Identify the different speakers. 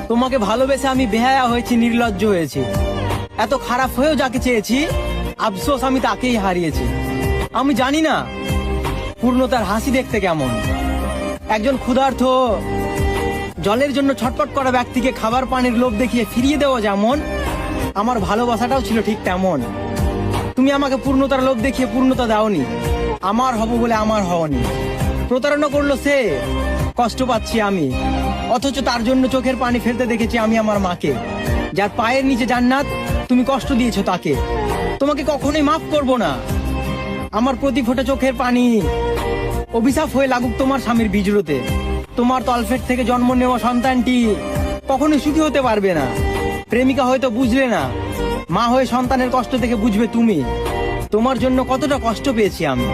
Speaker 1: তোমাকে ভালোবেসে আমি বেহায়া হয়েছি, নির্লজ্জ হয়েছি। এত খারাপ হয়েও যাকে চেয়েছি, আফসোস আমি তাকেই হারিয়েছি। আমি জানি না পূর্ণতার হাসি দেখতে কেমন। একজন ক্ষুধার্ত জলের জন্য ছটফট করা ব্যক্তিকে খাবার পানির লোভ দেখিয়ে ফিরিয়ে দেওয়া যেমন, আমার ভালোবাসাটাও ছিল ঠিক তেমন। তুমি আমাকে পূর্ণতার লোভ দেখিয়ে পূর্ণতা দাওনি, আমার হব বলে আমার হওনি। প্রতারণা করলো সে, কষ্ট পাচ্ছি আমি, অথচ তার জন্য চোখের পানি ফেলতে দেখেছি আমি আমার মাকে। যার পায়ের নিচে জান্নাত, তুমি কষ্ট দিয়েছো তাকে। তোমাকে কখনোই মাফ করব না। আমার প্রতি ফোঁটা চোখের পানি অভিশাপ হয়ে লাগুক তোমার স্বামীর বিজড়তে। তোমার তলফেট থেকে জন্ম নেওয়া সন্তানটি কখনোই সুখী হতে পারবে না। প্রেমিকা হয়তো বুঝলে না, মা হয়ে সন্তানের কষ্ট থেকে বুঝবে তুমি। তোমার জন্য কতটা কষ্ট পেয়েছি আমি।